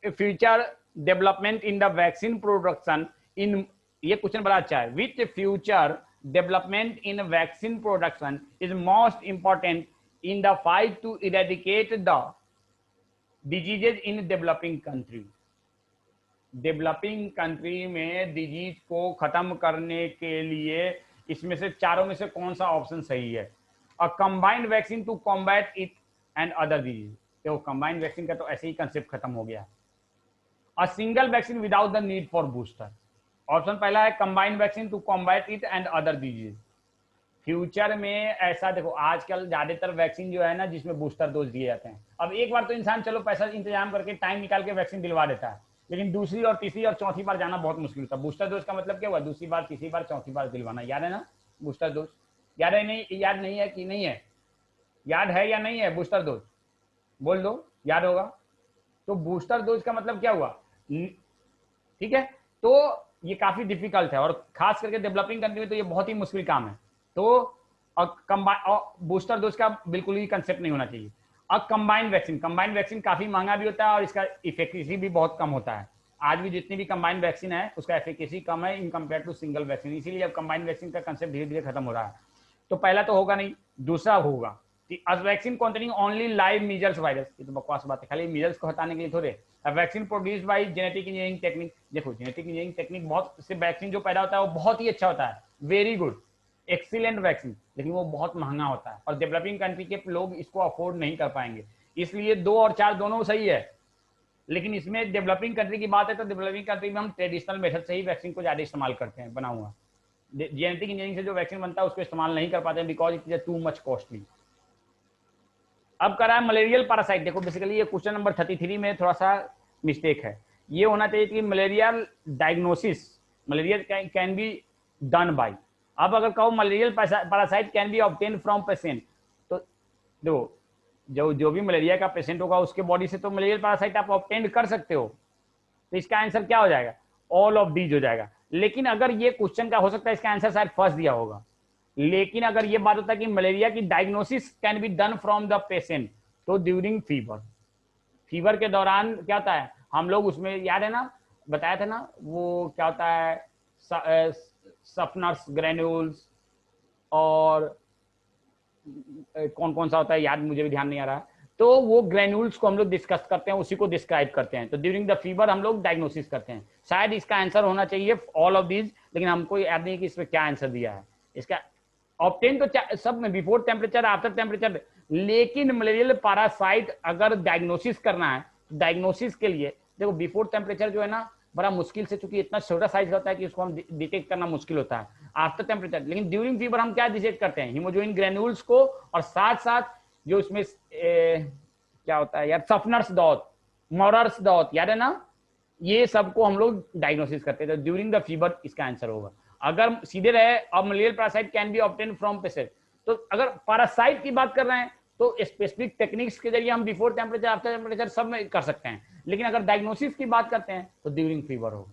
future development in the vaccine production in, ये क्वेश्चन बड़ा अच्छा है, which future development in vaccine production is most important in the fight to eradicate the diseases in developing country? Developing country में डिजीज को खत्म करने के लिए इसमें से चारों में से कौन सा ऑप्शन सही है? A combined vaccine to combat it and other disease। देखो combined vaccine का तो ऐसे ही कंसेप्ट खत्म हो गया। A single vaccine without the need for booster। Option पहला है combined vaccine to combat it and other disease। Future में ऐसा देखो, आजकल ज्यादातर वैक्सीन जो है ना जिसमें बूस्टर डोज दिए जाते हैं। अब एक बार तो इंसान चलो पैसा इंतजाम करके टाइम निकाल के वैक्सीन दिलवा देता है, लेकिन दूसरी और तीसरी और चौथी बार जाना बहुत मुश्किल होता है। बूस्टर डोज का मतलब क्या हुआ? दूसरी बार, तीसरी बार, चौथी बार दिलवाना। याद है ना बूस्टर डोज? याद है नहीं? याद नहीं है कि नहीं है? याद है या नहीं है बूस्टर डोज? बोल दो, याद होगा। तो बूस्टर डोज का मतलब क्या हुआ? ठीक है, तो ये काफी डिफिकल्ट है, और खास करके डेवलपिंग कंट्री में तो ये बहुत ही मुश्किल काम है। तो बूस्टर डोज का बिल्कुल ही कंसेप्ट नहीं होना चाहिए। अब कंबाइंड वैक्सीन काफी महंगा भी होता है और इसका इफेक्टिविटी भी बहुत कम होता है। आज भी जितनी भी कंबाइंड वैक्सीन है उसका एफिकेसी कम है in compare to single vaccine, इसीलिए अब कंबाइंड वैक्सीन का कंसेप्ट धीरे धीरे खत्म हो रहा है। तो पहला तो होगा नहीं, दूसरा होगा vaccine containing only live measles virus. ये तो बकवास बात है, खाली मीजल्स को हटाने के लिए थोड़े। Vaccine produced by genetic engineering technique. देखो जेनेटिक इंजीनियरिंग टेक्निक बहुत से वैक्सीन जो पैदा होता है वो बहुत ही अच्छा होता है, वेरी गुड, एक्सीलेंट वैक्सीन, लेकिन वो बहुत महंगा होता है और डेवलपिंग कंट्री के लोग इसको अफोर्ड नहीं कर पाएंगे। इसलिए 2 और 4 दोनों सही है, लेकिन इसमें डेवलपिंग कंट्री की बात है तो डेवलपिंग कंट्री में हम ट्रेडिशनल मेथड से ही वैक्सीन को ज्यादा इस्तेमाल करते हैं, बना हुआ। जेनेटिक इंजीनियरिंग से जो वैक्सीन बनता है उसको इस्तेमाल नहीं कर पाते हैं because it is too much costly. अब करा है मलेरियल पैरासाइट। देखो बेसिकली ये क्वेश्चन नंबर 33 में थोड़ा सा मिस्टेक है। ये होना चाहिए कि malaria diagnosis, malaria can be done by. अब अगर कहो malarial parasite can be obtain from patient, तो देखो जो भी मलेरिया का पेशेंट होगा उसके बॉडी से तो मलेरियल पैरासाइट आप ऑब्टेन कर सकते हो, तो इसका आंसर क्या हो जाएगा? ऑल ऑफ दीज हो जाएगा। लेकिन अगर ये क्वेश्चन का हो सकता है इसका आंसर शायद फर्स्ट दिया होगा, लेकिन अगर ये बात होता है कि मलेरिया की diagnosis can be done from the patient, तो ड्यूरिंग फीवर के दौरान क्या होता है हम लोग उसमें, याद है ना, बताया था ना, वो क्या होता है, सफनर्स ग्रेन्यूल्स, और कौन कौन सा होता है याद मुझे भी ध्यान नहीं आ रहा। तो वो ग्रेन्यूल्स को हम लोग डिस्कस करते हैं, उसी को डिस्क्राइब करते हैं। तो ड्यूरिंग द फीवर हम लोग डायग्नोसिस करते हैं। शायद इसका आंसर होना चाहिए ऑल ऑफ दीज, लेकिन हमको याद नहीं कि इसमें क्या आंसर दिया है इसका। ऑप्टेन तो सब में बिफोर टेम्परेचर, आफ्टर टेम्परेचर, लेकिन मलेरियल पैरासाइट अगर डायग्नोसिस करना है, तो डायग्नोसिस के लिए देखो बिफोर टेम्परेचर जो है ना बड़ा मुश्किल से, चूंकि इतना छोटा साइज होता है कि उसको हम डिटेक्ट करना मुश्किल होता है आफ्टर टेम्परेचर। लेकिन ड्यूरिंग फीवर हम क्या डिटेक्ट करते हैं, हीमोग्लोबिन ग्रेन्यूल्स को, और साथ साथ जो इसमें क्या होता है यार, सफनर्स डॉट, मॉरर्स डॉट, याद है ना, ये सबको हम लोग डायग्नोसिस करते हैं। तो ड्यूरिंग द फीवर इसका आंसर होगा। अगर सीधे रहे अब malarial parasite can be obtain from patient, तो अगर पैरासाइट की बात कर रहे हैं तो स्पेसिफिक टेक्निक्स के जरिए हम बिफोर टेम्परेचर, आफ्टर टेम्परेचर सब में कर सकते हैं। लेकिन अगर डायग्नोसिस की बात करते हैं तो ड्यूरिंग फीवर होगा।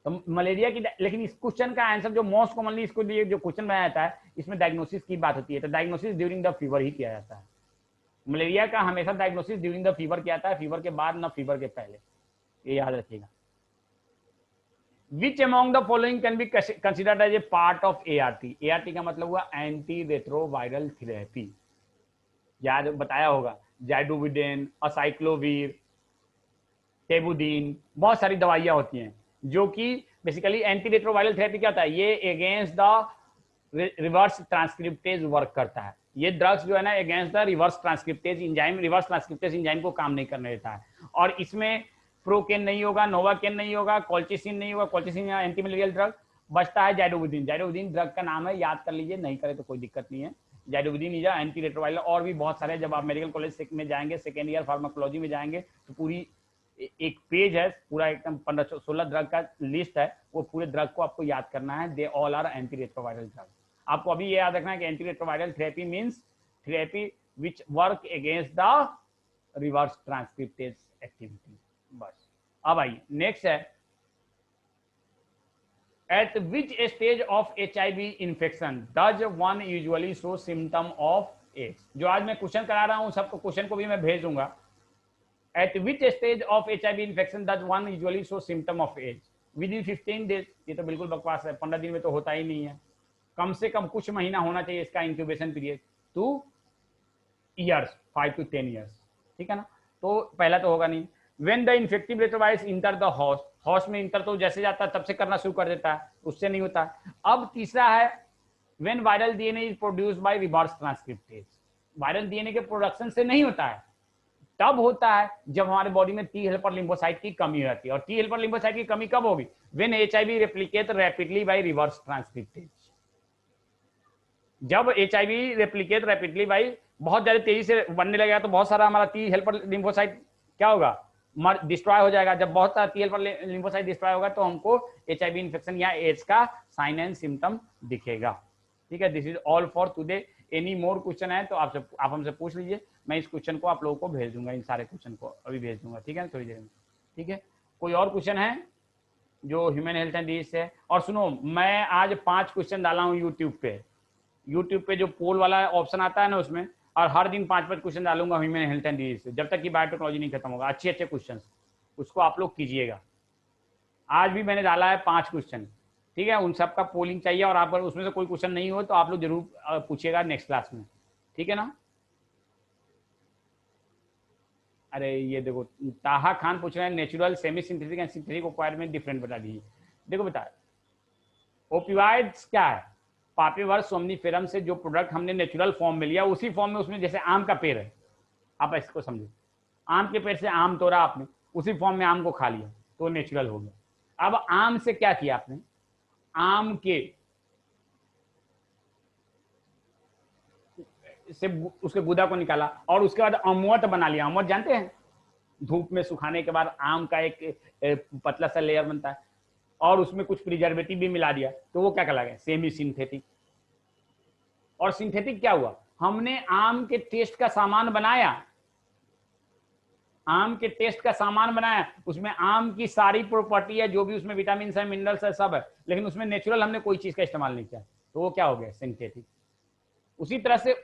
तो मलेरिया की, लेकिन इस क्वेश्चन का आंसर जो मोस्ट कॉमनली इसको लिए जो क्वेश्चन बनाया जाता है, इसमें डायग्नोसिस की बात होती है। तो डायग्नोसिस ड्यूरिंग द फीवर ही किया जाता है। मलेरिया का हमेशा डायग्नोसिस ड्यूरिंग द फीवर किया जाता है, फीवर के बाद ना फीवर के पहले, ये याद रखिएगा। Which among the following can be considered as a part of ART? ART का मतलब हुआ एंटी रेट्रोवायरल थेरेपी। याद बताया होगा, जाइडोविडेन, असाइक्लोवीर, टेबुदीन, बहुत सारी दवाइयां होती हैं जो कि बेसिकली एंटी रेट्रोवायरल थेरेपी क्या होता है, ये against the reverse transcriptase work करता है। ये ड्रग्स जो है ना against the reverse transcriptase enzyme, reverse transcriptase enzyme को काम नहीं करने देता है। और इसमें प्रोकेन नहीं होगा, नोवाकेन नहीं होगा, कॉल्चिसिन नहीं होगा, कॉल्चिसिन या एंटी मलेरियल ड्रग। बचता है जाइडोविडिन। जाइडोविडिन ड्रग का नाम है, याद कर लीजिए, नहीं करे तो कोई दिक्कत नहीं है। जाइडोविडिन इज एंटी रेट्रोवायरल। और भी बहुत सारे, जब आप मेडिकल कॉलेज में जाएंगे, सेकेंड ईयर फार्माकोलॉजी में जाएंगे, तो पूरी एक पेज है पूरा, एकदम 15-16 ड्रग का लिस्ट है, वो पूरे ड्रग को आपको याद करना है। They all are anti retroviral drug. आपको अभी ये याद रखना है कि anti retroviral therapy means therapy which work against the reverse transcriptase activity. बस। अब आइए नेक्स्ट है, at which stage of HIV infection does one usually show symptom of AIDS. जो आज मैं क्वेश्चन करा रहा हूं, सबको क्वेश्चन को भी मैं भेज दूंगा। At which stage of HIV infection does one usually show symptom of AIDS within 15 days. ये तो बिल्कुल बकवास है, 15 दिन में तो होता ही नहीं है। कम से कम कुछ महीना होना चाहिए इसका incubation period, 2 years, 5 to 10 years, ठीक है ना। तो पहला तो होगा नहीं। When the infective retrovirus enter the host, host में इंटर तो जैसे जाता है तब से करना शुरू कर देता है, उससे नहीं होता। अब तीसरा है, when viral DNA is produced by reverse transcriptase, viral DNA के प्रोडक्शन से नहीं होता है, तब होता है जब हमारे बॉडी में टी हेल्पर लिम्फोसाइट की कमी हो जाती है। और टी हेल्पर लिम्फोसाइट की कमी कब होगी, when HIV replicate rapidly by reverse transcriptase। जब HIV replicate rapidly by, बहुत ज्यादा तेजी से बनने लगेगा, तो बहुत सारा हमारा टी हेल्पर लिम्फोसाइट क्या होगा, डिस्ट्रॉय हो जाएगा। जब बहुत सारा टी हेल्पर लिम्फोसाइट डिस्ट्रॉय होगा तो हमको HIV इन्फेक्शन या एड्स का साइन एंड सिम्टम दिखेगा। ठीक है, this is all for today. Any more question है तो आप हमसे पूछ लीजिए, मैं इस क्वेश्चन को आप लोगों को भेज दूंगा, इन सारे क्वेश्चन को अभी भेज दूंगा, ठीक है, थोड़ी देर में। ठीक है, कोई और क्वेश्चन है जो ह्यूमन हेल्थ एंड डिजीज से? और सुनो, मैं आज 5 क्वेश्चन डाला हूँ यूट्यूब पे जो पोल वाला ऑप्शन आता है ना उसमें, और हर दिन 5-5 क्वेश्चन डालूंगा ह्यूमन हेल्थ एंड डिजीज से, जब तक कि बायोटेक्नोलॉजी नहीं खत्म होगा। अच्छे क्वेश्चन, उसको आप लोग कीजिएगा। आज भी मैंने डाला है 5 क्वेश्चन, ठीक है, उन सब का पोलिंग चाहिए। और आप उसमें से कोई क्वेश्चन नहीं हो तो आप लोग जरूर पूछिएगा नेक्स्ट क्लास में, ठीक है ना। अरे ये देखो, ताहा खान पूछ रहे हैं natural, semi synthetic and synthetic opioid में डिफरेंट बता दीजिए। देखो बता, ओपियाइड्स क्या है, पापिवर्स सोमनीफेरम से जो प्रोडक्ट हमने नेचुरल फॉर्म में लिया, उसी फॉर्म में, उसमें जैसे आम का पेड़ है, आप इसको समझो, आम के पेड़ से आम तोड़ा आपने, उसी फॉर्म में आम को खा लिया तो नेचुरल हो गया। अब आम से क्या किया आपने, आम के से उसके गुदा को निकाला और उसके बाद अमवट बना लिया। अमवट जानते हैं, धूप में सुखाने के बाद आम का एक पतला सा लेयर बनता है, और उसमें कुछ प्रिजर्वेटिव भी मिला दिया, तो वो क्या कहलाएगा, सेमी सिंथेटिक। और सिंथेटिक क्या हुआ, हमने आम के टेस्ट का सामान बनाया, आम के टेस्ट का सामान बनाया, उसमें आम की सारी प्रॉपर्टी है, जो भी उसमें विटामिन है, मिनरल्स है, सब है, लेकिन उसमें नेचुरल हमने कोई चीज का इस्तेमाल नहीं किया, तो वो क्या हो गया, सिंथेटिक। उसी तरह से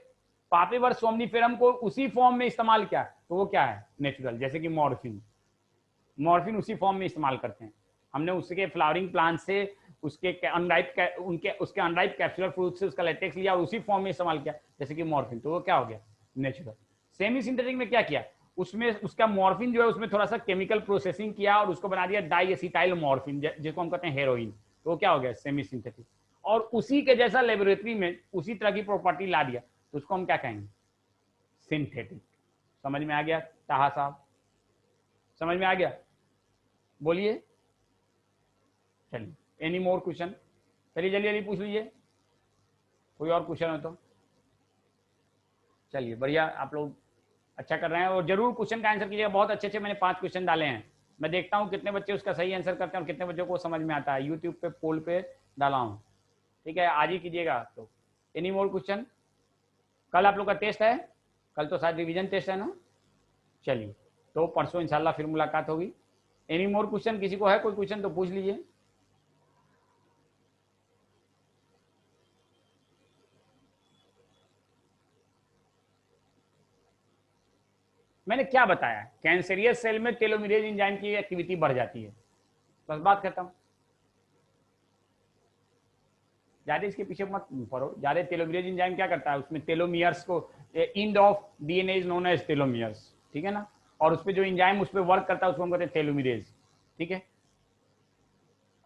पापिवर्स सोमनीफेरम को उसी फॉर्म में इस्तेमाल किया, तो वो क्या है, नेचुरल। जैसे कि मॉर्फिन उसी फॉर्म में इस्तेमाल करते हैं, हमने उसके फ्लावरिंग प्लांट से उसके अनराइप उनके उसके अनराइप कैप्सुलर फ्रूट से उसका लेटेक्स लिया और उसी फॉर्म में इस्तेमाल किया, जैसे कि मॉर्फिन, तो वो क्या हो गया, नेचुरल। सेमी सिंथेटिक में क्या किया, उसमें उसका मॉर्फिन जो है उसमें थोड़ा सा केमिकल प्रोसेसिंग किया और उसको बना दिया डाई एसिटाइल मॉर्फिन, जिसको हम कहते हैं हेरोइन, तो वो क्या हो गया, सेमी सिंथेटिक। और उसी के जैसा लेबोरेटरी में उसी तरह की प्रॉपर्टी ला दिया, तो उसको हम क्या कहेंगे, सिंथेटिक। समझ में आ गया ताहा साहब, समझ में आ गया, बोलिए। चलिए, एनी मोर क्वेश्चन, चलिए जल्दी जल्दी पूछ लीजिए, कोई और क्वेश्चन हो तो। चलिए बढ़िया, आप लोग अच्छा कर रहे हैं, और जरूर क्वेश्चन का आंसर कीजिएगा। बहुत अच्छे अच्छे मैंने 5 क्वेश्चन डाले हैं, मैं देखता हूँ कितने बच्चे उसका सही आंसर करते हैं और कितने बच्चों को समझ में आता है। यूट्यूब पे पोल पे डाला हूँ, ठीक है, आज ही कीजिएगा। तो एनी मोर क्वेश्चन, कल आप लोग का टेस्ट है, कल तो शायद रिवीजन टेस्ट है ना। चलिए, तो परसों इंशाल्लाह फिर मुलाकात होगी। एनी मोर क्वेश्चन, किसी को है कोई क्वेश्चन तो पूछ लीजिए। मैंने क्या बताया, कैंसरियस सेल में टेलोमेरेज एंजाइम की एक्टिविटी बढ़ जाती है, बस बात खत्म। ज्यादा इसके पीछे मत पड़ो, ज्यादा टेलोमेरेज एंजाइम क्या करता है, उसमें टेलोमियर्स को, end of DNA is known as telomeres, ठीक है ना, और उसपे जो एंजाइम उस पर वर्क करता है उसको हम कहते हैं टेलोमेरेज, ठीक है।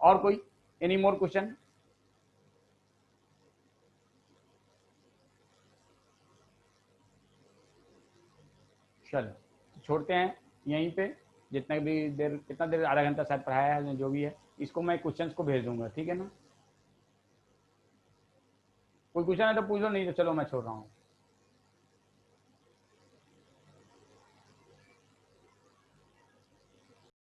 और कोई, एनी मोर क्वेश्चन। चलो छोड़ते हैं यहीं पे, जितना भी देर, कितना देर, आधा घंटा शायद पढ़ाया है, जो भी है, इसको मैं क्वेश्चंस को भेज दूंगा, ठीक है ना। कोई क्वेश्चन है तो पूछ लो, नहीं तो चलो मैं छोड़ रहा हूँ।